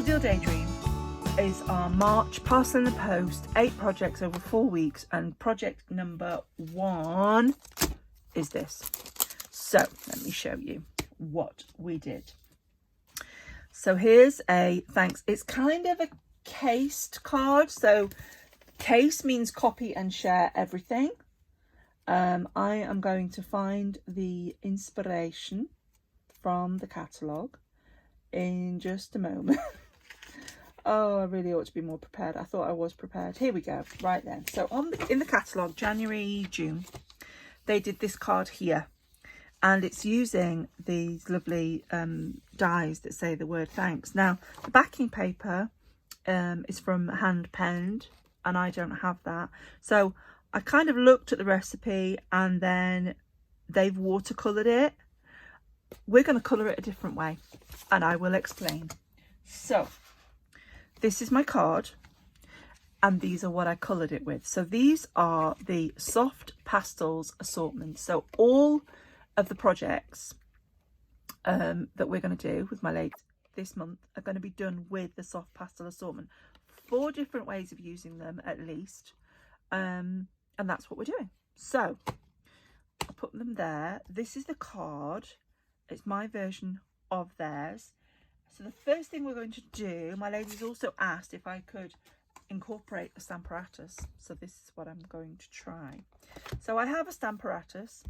Daffodil Daydream is our March parcel in the post, 8 projects over 4 weeks, and project number 1 is this. So let me show you what we did. So here's a thanks. It's kind of a cased card. So case means copy and share everything. I am going to find the inspiration from the catalogue in just a moment. Oh, I really ought to be more prepared. I thought I was prepared. Here we go. Right then. So in the catalogue, January, June, they did this card here. And it's using these lovely dies that say the word thanks. Now, the backing paper is from hand penned, and I don't have that. So I kind of looked at the recipe, and then they've watercoloured it. We're going to colour it a different way, and I will explain. So this is my card, and these are what I coloured it with. So these are the soft pastels assortment. So all of the projects that we're going to do with my ladies this month are going to be done with the soft pastel assortment. 4 different ways of using them at least, and that's what we're doing. So I'll put them there. This is the card. It's my version of theirs. So the first thing we're going to do, my ladies also asked if I could incorporate a stamparatus, so this is what I'm going to try. So I have a stamparatus,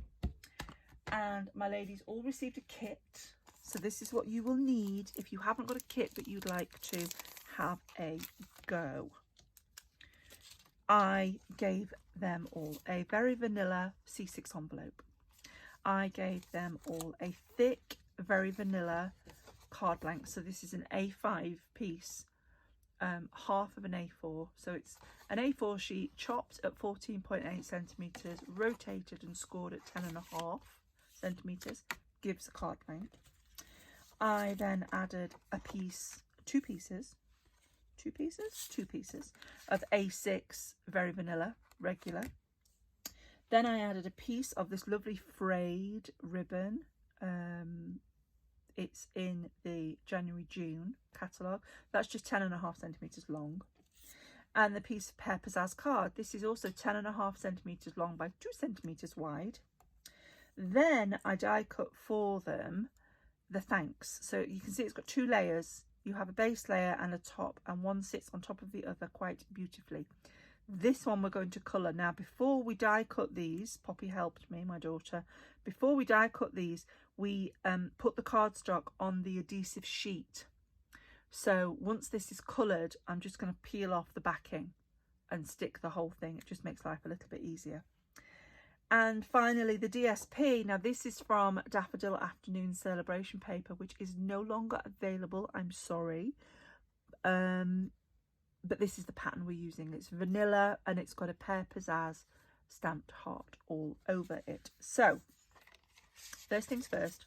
and my ladies all received a kit. So this is what you will need if you haven't got a kit but you'd like to have a go. I gave them all a very vanilla C6 envelope. I gave them all a thick, very vanilla card blank. So this is an A5 piece, half of an A4. So it's an A4 sheet chopped at 14.8 centimetres, rotated and scored at 10.5 centimetres, gives a card blank. I then added a piece, two pieces of A6 very vanilla regular. Then I added a piece of this lovely frayed ribbon. It's in the January-June catalogue. That's just 10.5 centimetres long. And the piece of Pear Pizzazz card. This is also 10.5 centimetres long by 2 centimetres wide. Then I die cut for them the thanks. So you can see it's got 2 layers. You have a base layer and a top, and one sits on top of the other quite beautifully. This one we're going to colour. Now, before we die cut these, Poppy helped me, my daughter, before we die cut these, we put the cardstock on the adhesive sheet. So once this is coloured, I'm just going to peel off the backing and stick the whole thing. It just makes life a little bit easier. And finally, the DSP. Now, this is from Daffodil Afternoon Celebration paper, which is no longer available. I'm sorry. But this is the pattern we're using. It's vanilla, and it's got a Pear Pizzazz stamped heart all over it. So, first things first,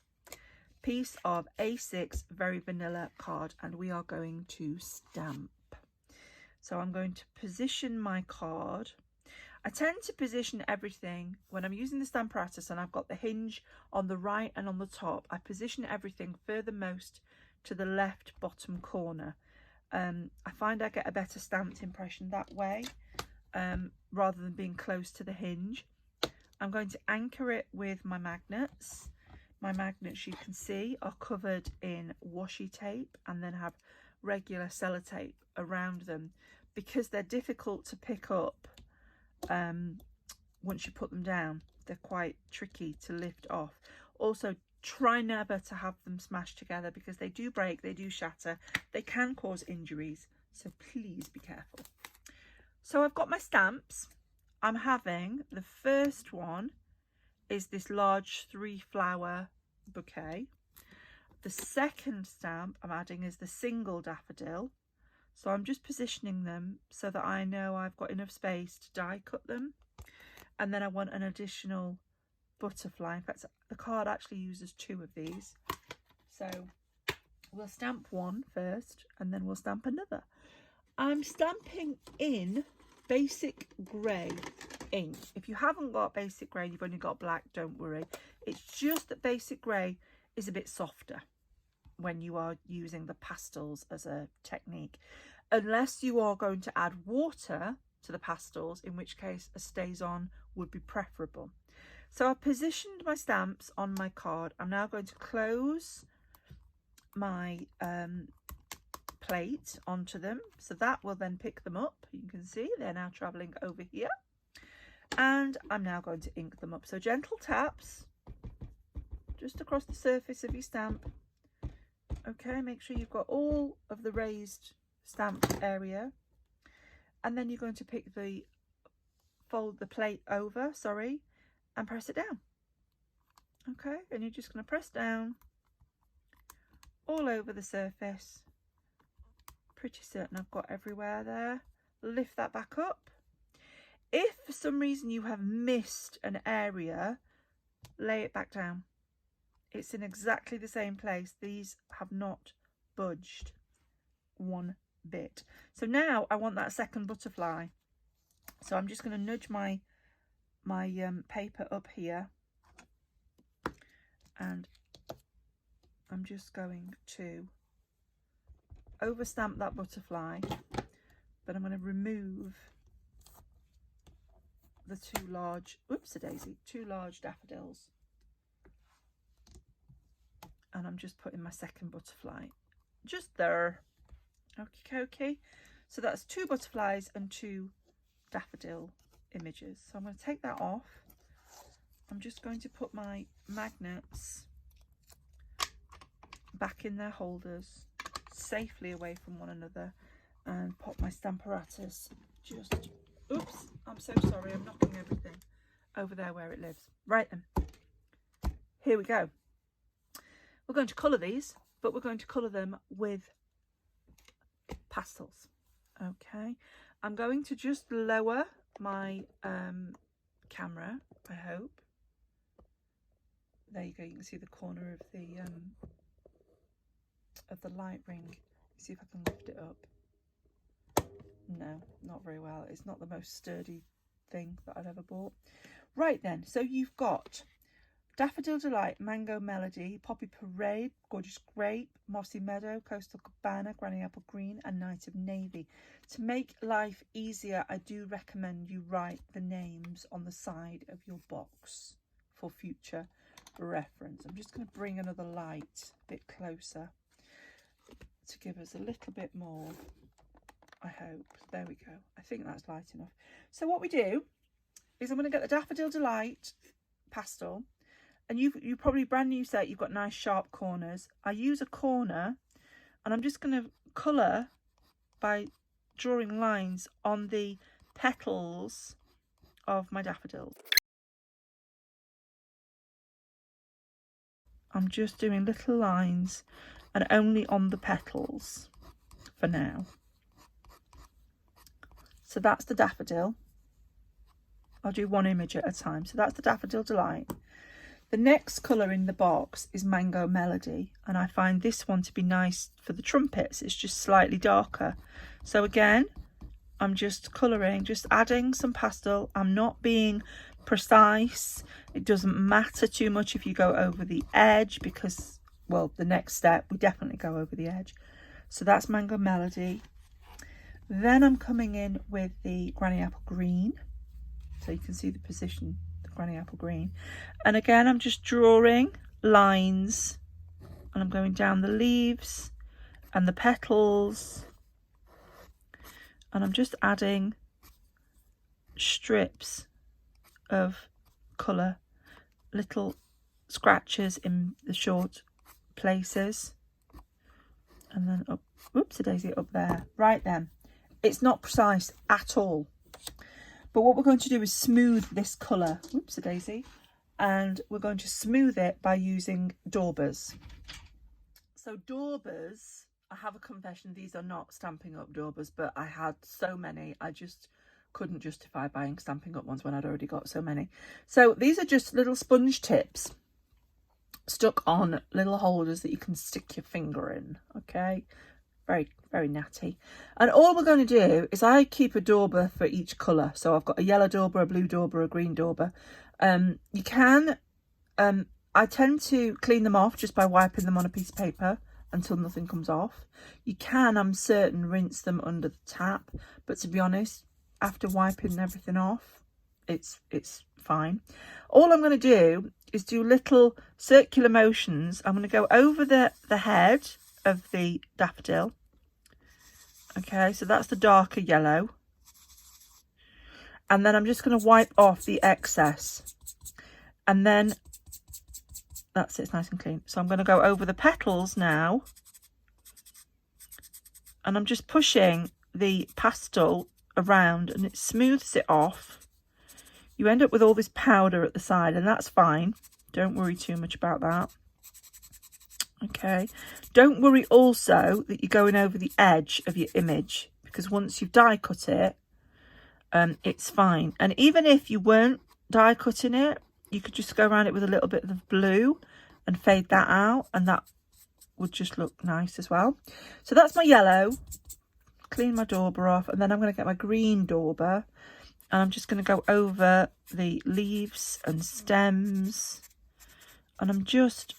piece of A6 very vanilla card, and we are going to stamp. So I'm going to position my card. I tend to position everything when I'm using the stamparatus, and I've got the hinge on the right and on the top. I position everything furthermost to the left bottom corner. I find I get a better stamped impression that way, rather than being close to the hinge. I'm going to anchor it with my magnets. My magnets, you can see, are covered in washi tape and then have regular sellotape around them, because they're difficult to pick up once you put them down. They're quite tricky to lift off. Also, try never to have them smashed together, because they do break, they do shatter, they can cause injuries, so please be careful. So I've got my stamps. I'm having, the first one is this large 3-flower bouquet. The second stamp I'm adding is the single daffodil. So I'm just positioning them so that I know I've got enough space to die cut them. And then I want an additional butterfly. In fact, the card actually uses 2 of these. So we'll stamp one first, and then we'll stamp another. I'm stamping in basic grey ink. If you haven't got basic grey, you've only got black, don't worry. It's just that basic grey is a bit softer. when you are using the pastels as a technique, unless you are going to add water to the pastels, in which case a stays on would be preferable. So I've positioned my stamps on my card. I'm now going to close my plate onto them, so that will then pick them up. You can see they're now traveling over here, and I'm now going to ink them up. So gentle taps just across the surface of your stamp. Okay, make sure you've got all of the raised stamp area, and then you're going to pick the fold the plate over, sorry, and press it down. Okay, and you're just going to press down all over the surface. Pretty certain I've got everywhere there. Lift that back up. If for some reason you have missed an area, lay it back down. It's in exactly the same place. These have not budged one bit. So now I want that second butterfly. So I'm just going to nudge my paper up here, and I'm just going to overstamp that butterfly, but I'm going to remove the two large, oops-a-daisy, two large daffodils, and I'm just putting my second butterfly just there. Okay, so that's two butterflies and two daffodil images. So I'm going to take that off. I'm just going to put my magnets back in their holders, safely away from one another, and pop my Stamparatus just, oops, I'm so sorry, I'm knocking everything over there where it lives. Right then, here we go. We're going to colour these, but we're going to colour them with pastels. Okay, I'm going to just lower my camera, I hope. There you go, you can see the corner of the light ring. See if I can lift it up. No, not very well. It's not the most sturdy thing that I've ever bought. Right then, so you've got Daffodil Delight, Mango Melody, Poppy Parade, Gorgeous Grape, Mossy Meadow, Coastal Cabana, Granny Apple Green, and Night of Navy. To make life easier, I do recommend you write the names on the side of your box for future reference. I'm just going to bring another light a bit closer to give us a little bit more, I hope. There we go. I think that's light enough. So what we do is I'm going to get the Daffodil Delight pastel, and you probably brand new set, you've got nice sharp corners. I use a corner, and I'm just going to colour by drawing lines on the petals of my daffodils. I'm just doing little lines, and only on the petals for now. So that's the daffodil. I'll do one image at a time. So that's the Daffodil Delight. The next colour in the box is Mango Melody, and I find this one to be nice for the trumpets. It's just slightly darker. So again, I'm just colouring, just adding some pastel. I'm not being precise. It doesn't matter too much if you go over the edge, because, well, the next step, we definitely go over the edge. So that's Mango Melody. Then I'm coming in with the Granny Apple Green. So you can see the position, the Granny Apple Green. And again, I'm just drawing lines, and I'm going down the leaves and the petals. And I'm just adding strips of colour, little scratches in the short places, and then up, whoops-a-daisy, up there. Right then, it's not precise at all, but what we're going to do is smooth this colour, whoops-a-daisy, and we're going to smooth it by using daubers. So daubers, I have a confession, these are not Stampin' Up daubers, but I had so many, I just couldn't justify buying Stampin' Up ones when I'd already got so many. So these are just little sponge tips stuck on little holders that you can stick your finger in. Okay, very, very natty. And all we're going to do is I keep a dauber for each colour. So I've got a yellow dauber, a blue dauber, a green dauber. You can, I tend to clean them off just by wiping them on a piece of paper until nothing comes off. You can, I'm certain, rinse them under the tap, but to be honest, after wiping everything off, it's fine. All I'm going to do is do little circular motions. I'm going to go over the head of the daffodil. Okay, so that's the darker yellow. And then I'm just going to wipe off the excess. And then that's it, it's nice and clean. So I'm going to go over the petals now. And I'm just pushing the pastel around and it smooths it off. You end up with all this powder at the side, and that's fine. Don't worry too much about that. Okay. Don't worry also that you're going over the edge of your image, because once you've die cut it, it's fine. And even if you weren't die cutting it, you could just go around it with a little bit of blue and fade that out, and that would just look nice as well. So that's my yellow. Clean my dauber off, and then I'm going to get my green dauber, and I'm just going to go over the leaves and stems, and I'm just,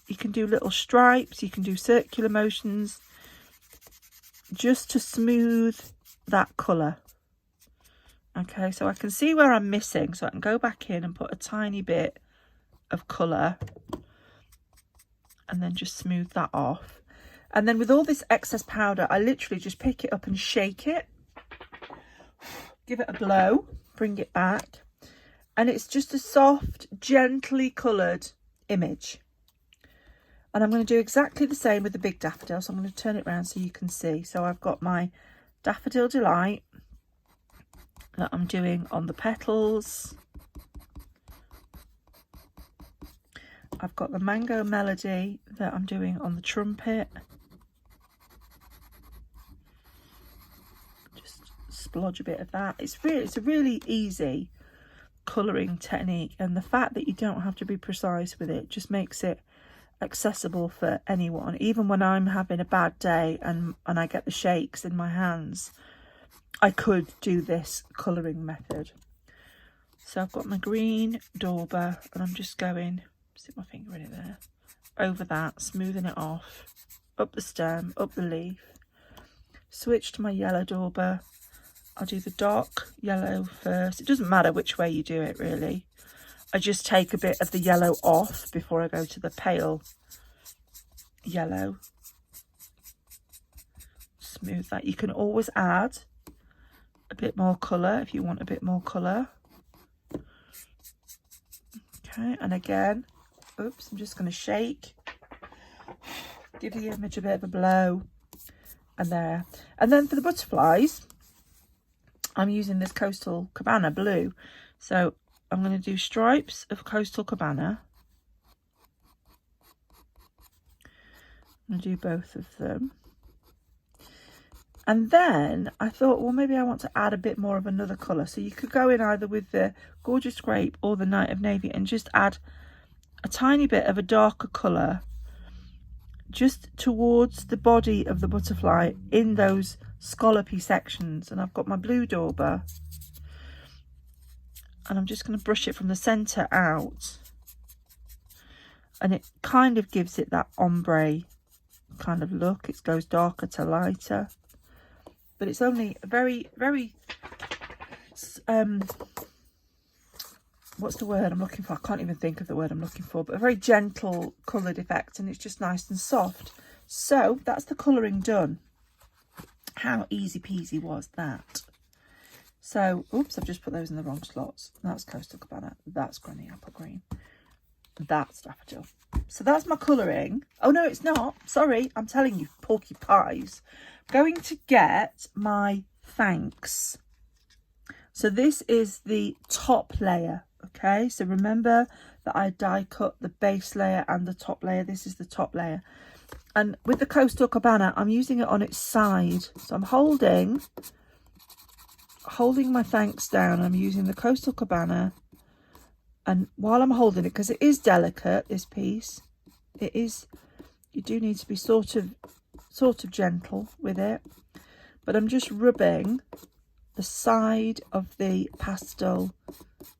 you can do little stripes, you can do circular motions just to smooth that colour. Okay, so I can see where I'm missing, so I can go back in and put a tiny bit of colour and then just smooth that off. And then with all this excess powder, I literally just pick it up and shake it, give it a blow, bring it back, and it's just a soft, gently coloured image. And I'm going to do exactly the same with the big daffodil, so I'm going to turn it around so you can see. So I've got my Daffodil Delight that I'm doing on the petals. I've got the Mango Melody that I'm doing on the trumpet. Just splodge a bit of that. It's a really easy colouring technique, and the fact that you don't have to be precise with it just makes it accessible for anyone. Even when I'm having a bad day and I get the shakes in my hands, I could do this colouring method. So I've got my green dauber and I'm just going, stick my finger in it there, over that, smoothing it off, up the stem, up the leaf. Switch to my yellow dauber. I'll do the dark yellow first. It doesn't matter which way you do it really. I just take a bit of the yellow off before I go to the pale yellow. Smooth that. You can always add a bit more colour if you want a bit more colour. Okay, and again, oops, I'm just going to shake, give the image a bit of a blow, and there. And then for the butterflies, I'm using this Coastal Cabana blue. So I'm going to do stripes of Coastal Cabana. I'm going to do both of them. And then I thought, well, maybe I want to add a bit more of another colour. So you could go in either with the Gorgeous Grape or the Night of Navy and just add a tiny bit of a darker colour just towards the body of the butterfly in those scallopy sections. And I've got my blue dauber and I'm just going to brush it from the centre out. And it kind of gives it that ombre kind of look. It goes darker to lighter. But it's only a very, very, what's the word I'm looking for? I can't even think of the word I'm looking for, but a very gentle coloured effect, and it's just nice and soft. So that's the colouring done. How easy peasy was that? So, oops, I've just put those in the wrong slots. That's Coastal Cabana. That's Granny Apple Green. That's Daffodil. So that's my colouring. Oh, no, it's not. Sorry, I'm telling you, porky pies. Going to get my thanks. So this is the top layer, okay? So remember that I die cut the base layer and the top layer. This is the top layer. And with the Coastal Cabana, I'm using it on its side. So I'm holding my thanks down. I'm using the Coastal Cabana. And while I'm holding it, because it is delicate, this piece, it is, you do need to be sort of gentle with it, but I'm just rubbing the side of the pastel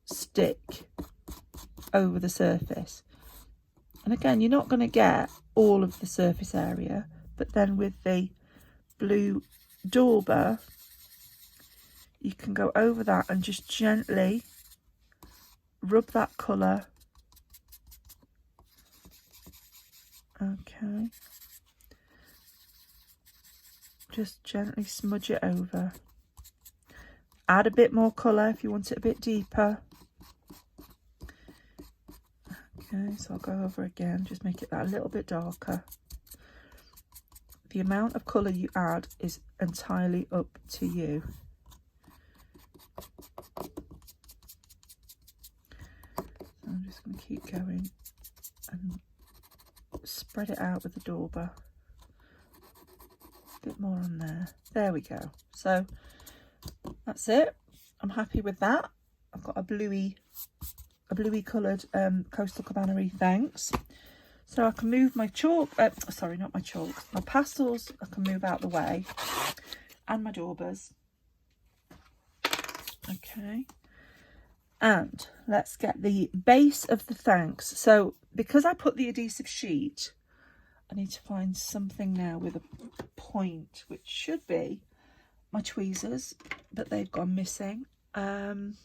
stick over the surface. And again, you're not going to get all of the surface area, but then with the blue dauber you can go over that and just gently rub that colour. Okay, just gently smudge it over. Add a bit more colour if you want it a bit deeper. Okay, so I'll go over again, just make it that a little bit darker. The amount of colour you add is entirely up to you. So I'm just going to keep going and spread it out with the dauber. A bit more on there. There we go. So that's it. I'm happy with that. I've got a bluey coloured Coastal Cabana-y thanks. So I can move my chalk, sorry, not my chalk, my pastels I can move out the way, and my daubers. Okay, and let's get the base of the thanks. So because I put the adhesive sheet, I need to find something now with a point, which should be my tweezers, but they've gone missing. I've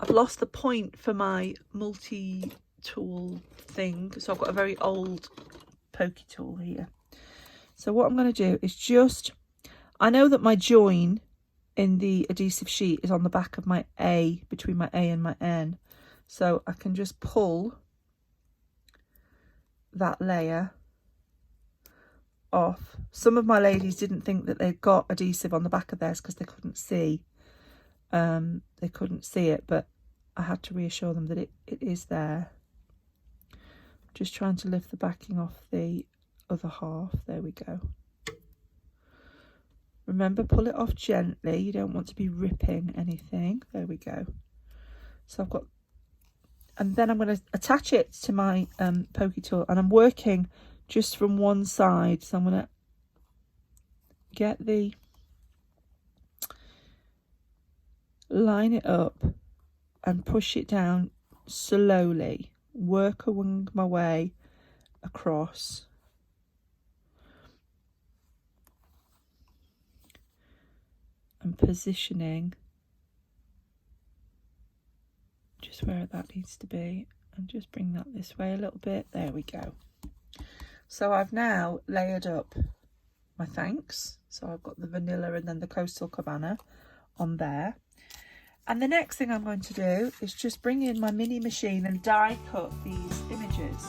lost the point for my multi-tool thing, so I've got a very old pokey tool here. So what I'm going to do is just, I know that my join in the adhesive sheet is on the back of my A, between my A and my N, so I can just pull that layer off. Some of my ladies didn't think that they'd got adhesive on the back of theirs because they couldn't see it, but I had to reassure them that it is there. Just trying to lift the backing off the other half. There we go. Remember, pull it off gently. You don't want to be ripping anything. There we go. So I've got, and then I'm going to attach it to my pokey tool, and I'm working just from one side. So I'm going to get the, line it up and push it down slowly, work my way across. And positioning just where that needs to be, and just bring that this way a little bit. There we go. So I've now layered up my thanks. So I've got the vanilla and then the Coastal Cabana on there. And the next thing I'm going to do is just bring in my mini machine and die cut these images.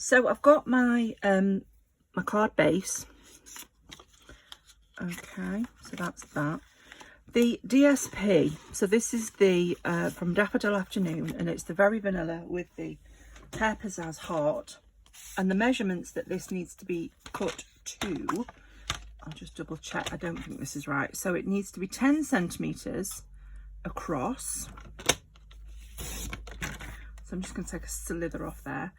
So I've got my my card base. Okay, so that's that. The DSP, so this is the from Daffodil Afternoon, and it's the very vanilla with the Pear Pizzazz heart. And the measurements that this needs to be cut to, I'll just double check, I don't think this is right. So it needs to be 10 centimetres across. So I'm just going to take a slither off there.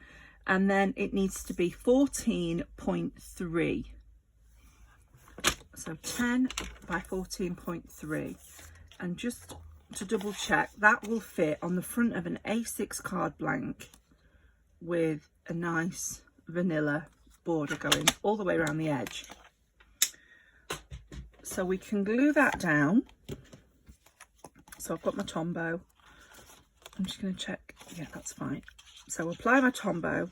And then it needs to be 14.3. So 10 by 14.3. And just to double check, that will fit on the front of an A6 card blank with a nice vanilla border going all the way around the edge. So we can glue that down. So I've got my Tombow. I'm just going to check. Yeah, that's fine. So apply my Tombow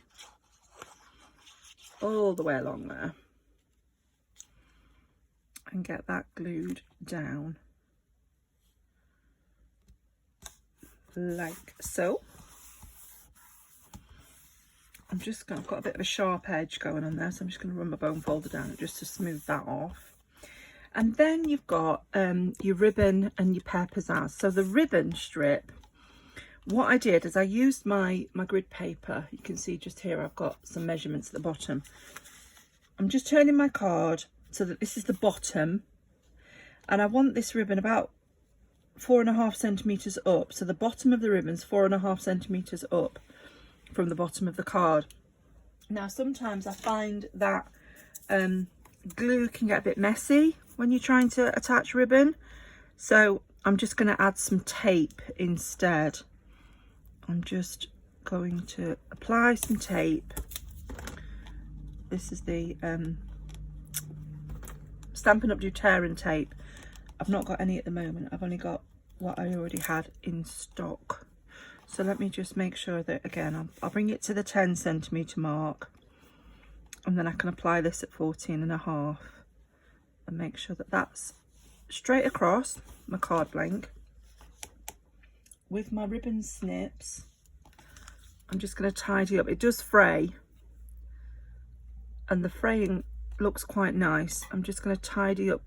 all the way along there and get that glued down like so. I've got a bit of a sharp edge going on there, so I'm just going to run my bone folder down just to smooth that off. And then you've got your ribbon and your Pear Pizzazz. So the ribbon strip, what I did is I used my grid paper. You can see just here I've got some measurements at the bottom. I'm just turning my card so that this is the bottom, and I want this ribbon about 4.5 centimeters up. So the bottom of the ribbon's 4.5 centimeters up from the bottom of the card. Now sometimes I find that glue can get a bit messy when you're trying to attach ribbon, so I'm just going to add some tape instead. I'm just going to apply some tape. This is the Stampin' Up! Tearing tape. I've not got any at the moment. I've only got what I already had in stock. So let me just make sure that, again, I'll bring it to the 10 centimeter mark, and then I can apply this at 14.5 and make sure that that's straight across my card blank. With my ribbon snips, I'm just going to tidy up. It does fray, and the fraying looks quite nice. I'm just going to tidy up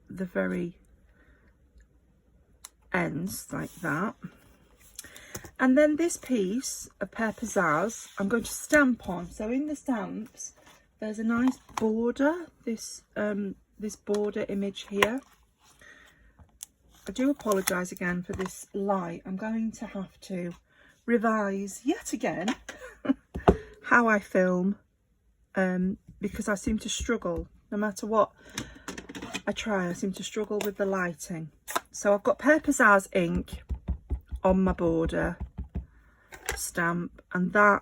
the very ends like that. And then this piece of paper Suse I'm going to stamp on. So in the stamps there's a nice border, this border image here. I do apologise again for this light. I'm going to have to revise yet again how I film, because I seem to struggle. No matter what I try, I seem to struggle with the lighting. So I've got paper Suse ink on my border stamp, and that,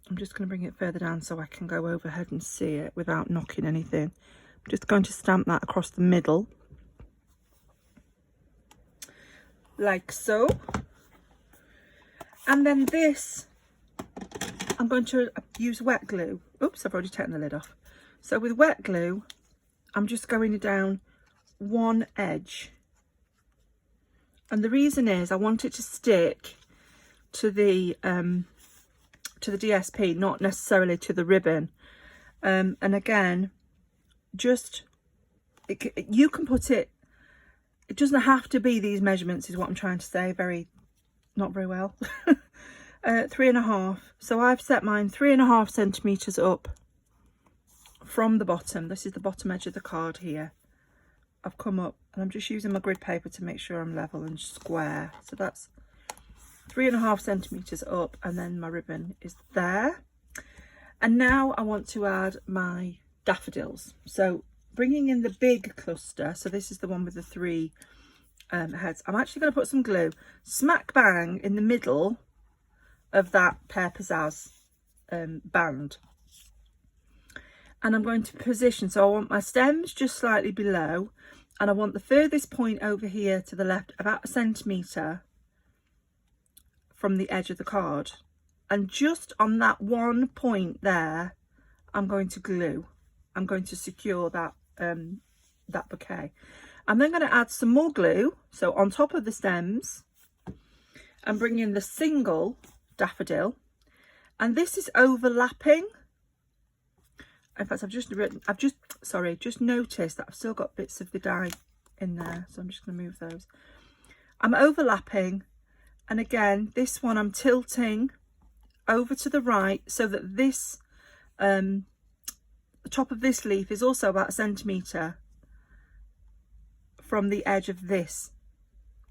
I'm just going to bring it further down so I can go overhead and see it without knocking anything. I'm just going to stamp that across the middle, like so. And then this, I'm going to use wet glue. Oops, I've already taken the lid off. So with wet glue, I'm just going down one edge. And the reason is I want it to stick to the DSP, not necessarily to the ribbon. And again, just, you can put it, it doesn't have to be these measurements, is what I'm trying to say. Not very well. 3.5. So I've set mine 3.5 centimeters up from the bottom. This is the bottom edge of the card here. I've come up and I'm just using my grid paper to make sure I'm level and square. So that's 3.5 centimeters up, and then my ribbon is there. And now I want to add my daffodils. So bringing in the big cluster, so this is the one with the 3 heads. I'm actually going to put some glue smack bang in the middle of that paper Suse band, and I'm going to position, so I want my stems just slightly below, and I want the furthest point over here to the left about 1 centimetre from the edge of the card, and just on that one point there I'm going to glue. I'm going to secure that that bouquet. I'm then going to add some more glue, so on top of the stems, and bring in the single daffodil, and this is overlapping. In fact, I've just noticed that I've still got bits of the die in there, so I'm just going to move those. I'm overlapping, and again, this one I'm tilting over to the right so that this the top of this leaf is also about 1 centimetre from the edge of this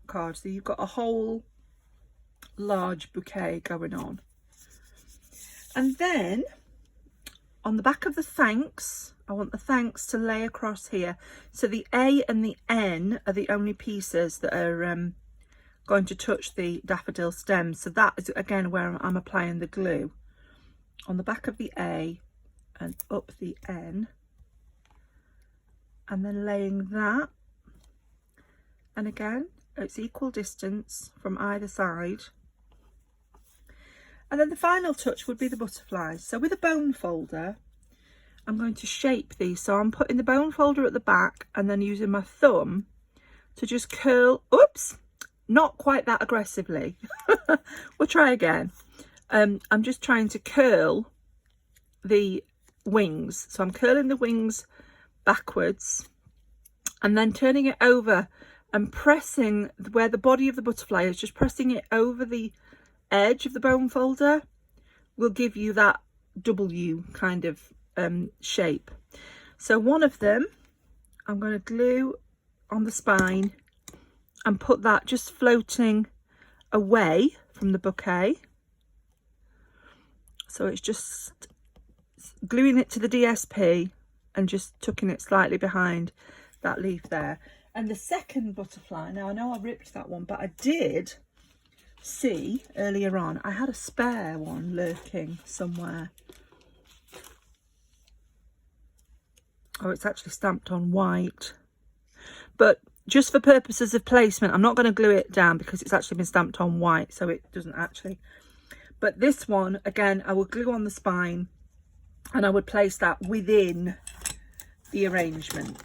card. So you've got a whole large bouquet going on. And then on the back of the thanks, I want the thanks to lay across here. So the A and the N are the only pieces that are going to touch the daffodil stems. So that is again where I'm applying the glue on the back of the A and up the N, and then laying that, and again it's equal distance from either side. And then the final touch would be the butterflies. So with a bone folder, I'm going to shape these. So I'm putting the bone folder at the back and then using my thumb to just curl. Oops, not quite that aggressively. We'll try again. I'm just trying to curl the wings. So I'm curling the wings backwards and then turning it over and pressing where the body of the butterfly is, just pressing it over the edge of the bone folder will give you that W kind of shape. So one of them I'm going to glue on the spine and put that just floating away from the bouquet. So it's just gluing it to the DSP and just tucking it slightly behind that leaf there. And the second butterfly, now I know I ripped that one, but I did see earlier on, I had a spare one lurking somewhere. Oh, it's actually stamped on white. But just for purposes of placement, I'm not going to glue it down because it's actually been stamped on white, so it doesn't actually. But this one, again, I will glue on the spine and I would place that within the arrangement.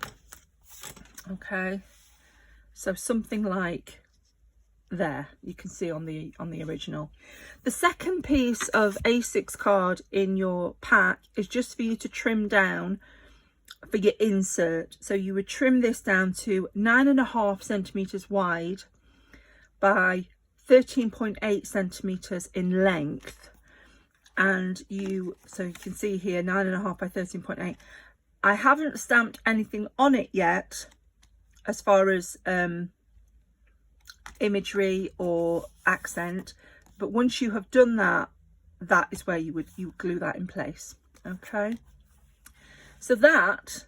Okay, so something like there, you can see on the original. The second piece of A6 card in your pack is just for you to trim down for your insert. So you would trim this down to 9.5 centimeters wide by 13.8 centimeters in length, and so you can see here 9.5 by 13.8. I haven't stamped anything on it yet as far as imagery or accent, but once you have done that, that is where you glue that in place. Okay, so that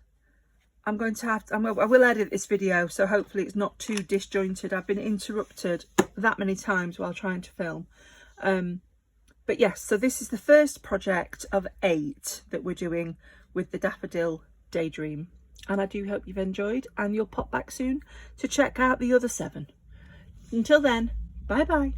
I will edit this video, so hopefully it's not too disjointed. I've been interrupted that many times while trying to film. But yes, so this is the first project of 8 that we're doing with the Daffodil Daydream. And I do hope you've enjoyed, and you'll pop back soon to check out the other 7. Until then, bye bye.